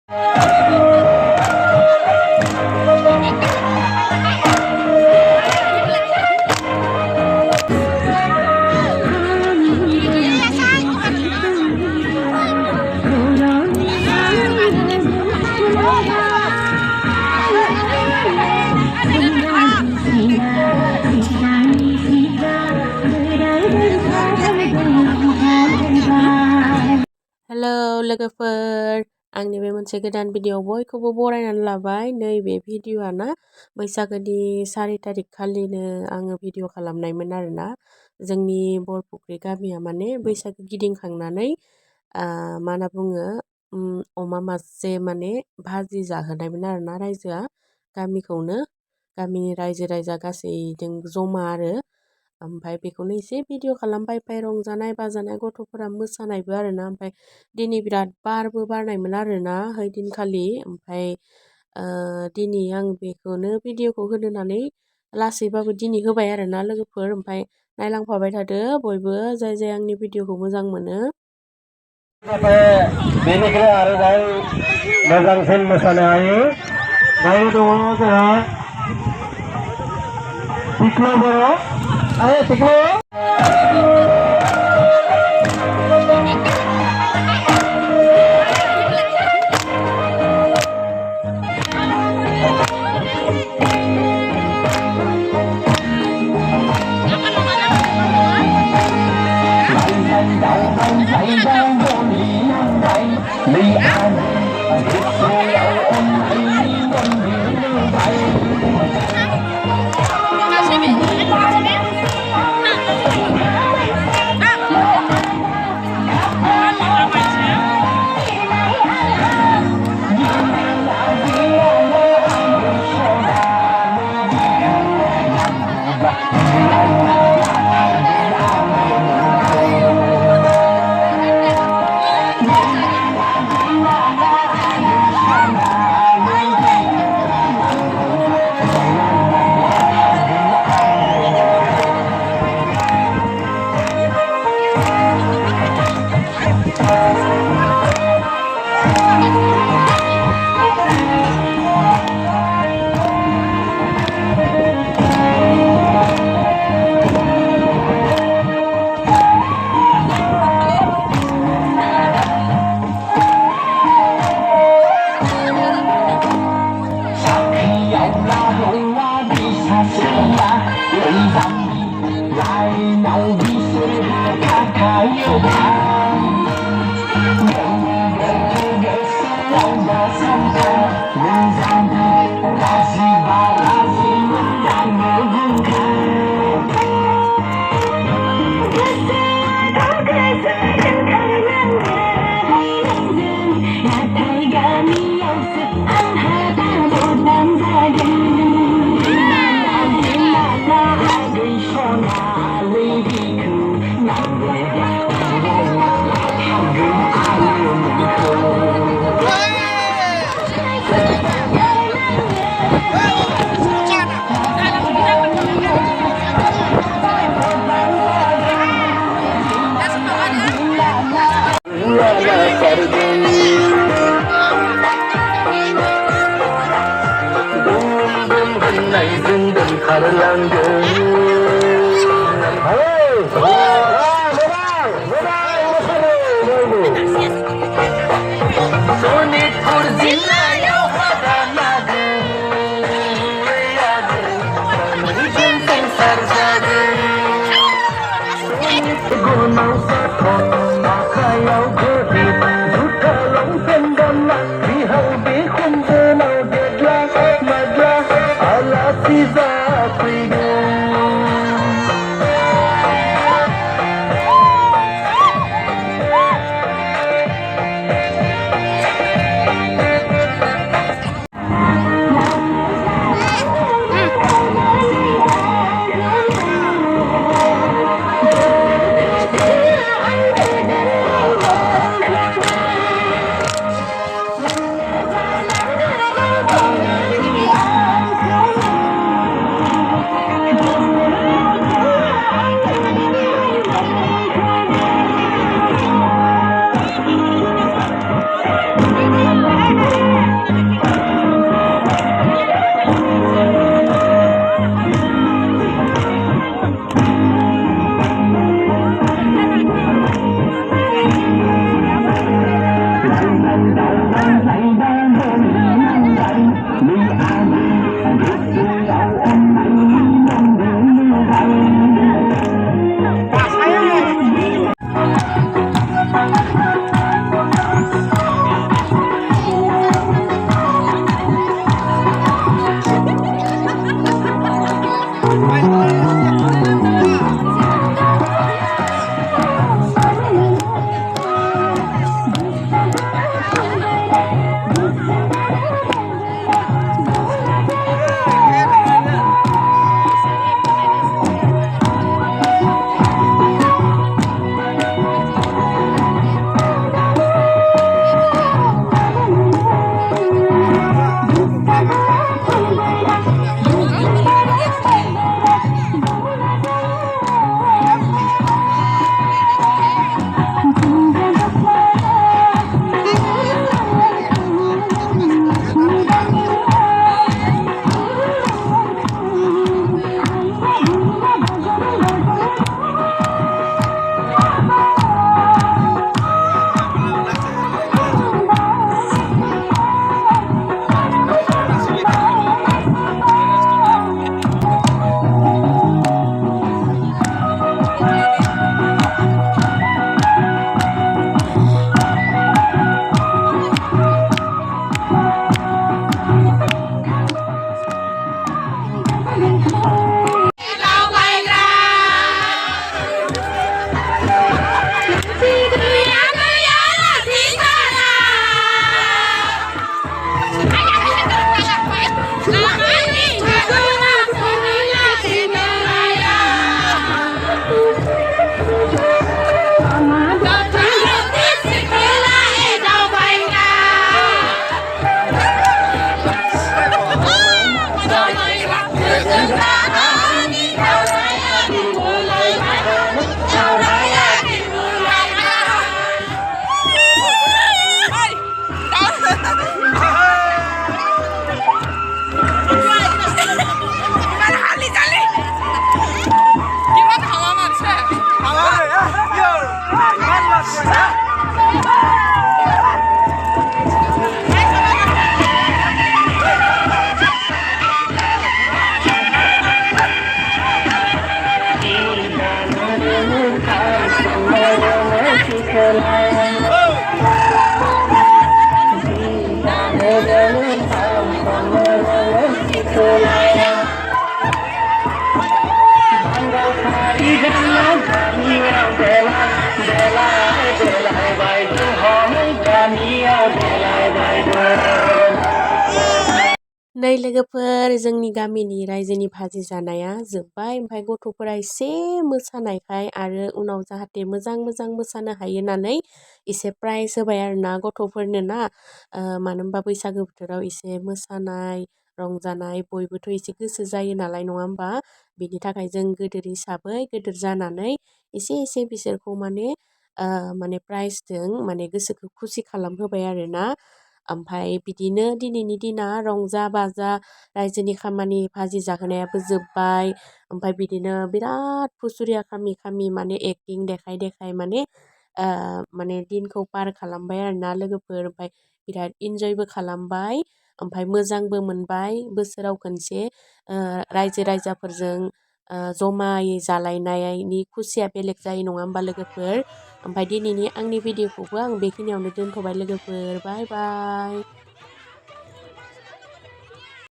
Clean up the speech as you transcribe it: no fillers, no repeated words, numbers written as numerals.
Hello लोगोफोर आंनि बे मोनसे गोदान भिडिअ बयखौबो बरायनानै लाबाय नैबे भिडिअआ ना बैसागोनि 4 तारिख खालिनो आङो भिडिअ खालामनायमोन आरोना जोंनि बरफुख्रि गामिया माने बैसागो गिदिंखांनानै मा होनना बुङो अमा मासे माने भाजि जाहोनायमोन आरोना रायजोआ गामिनि रायजो राजा गासैजों जमा आरो ओमफ्राय बेखौनो एसे भिडिअ खालामबाय ओमफ्राय रंजानाय बाजानाय गथ'फोरा मोसानायबो आरोना ओमफ्राय दिनै बिराद बारबो बारनायमोन आरोना हैदिनखालि ओमफ्राय दिनै आं बेखौनो भिडिअखौ होनानै लासैबाबो दिनै होबाय आरोना लोगोफोर ओमफ्राय नायलांफाबाय थादो बयबो जाय जाय आंनि भिडिअखौ मोजां मोनो बेनिफ्राय आरोबाव मोजांसिन मोसानो हायो दायो दङ जोंहा टिक्लु बर' आरो टिक्लु नै लोगोफोर जोंनि गामिनि रायजोनि भाजि जानाया जोब्बाय। ओमफ्राय गथ'फोरा एसे मोसानायखाय आरो उनाव जाहाथे मोजां मोसानो हायो होननानै एसे प्राइज होबाय आरोना गथ'फोरनो ना। मानो होनबा बैसागो बोथोराव एसे मोसानाय रंजानाय बयबोथ' एसे गोसो जायो नालाय नङा होमबा। बिनि थाखाय जों गोदोर हिसाबै गोदोर जानानै एसे बिसोरखौ माने प्राइजजों माने गोसोखौ खुसि खालामहोबाय आरोना। ओमफ्राय बिदिनो दिनैनि दिना रंजा बाजा रायजोनि खामानि भाजि जाहोनायाबो जोब्बाय। ओमफ्राय बिदिनो बिराद फुसुरिया खामि माने एक्टिं देखाय माने दिनखौ पार खालामबाय आरोना लोगोफोर। ओमफ्राय बिराद इन्जयबो खालामबाय ओमफ्राय मोजांबो मोनबाय। बोसोराव खनसे रायजो राजाफोरजों जमायै जालायनायनि खुसिया बेलेग जायो नङा होमबा लोगोफोर। ओमफ्राय दिनैनि आंनि भिडिअखौबो आं बेखिनियावनो दोनथ'बाय लोगोफोर। बाय बाय।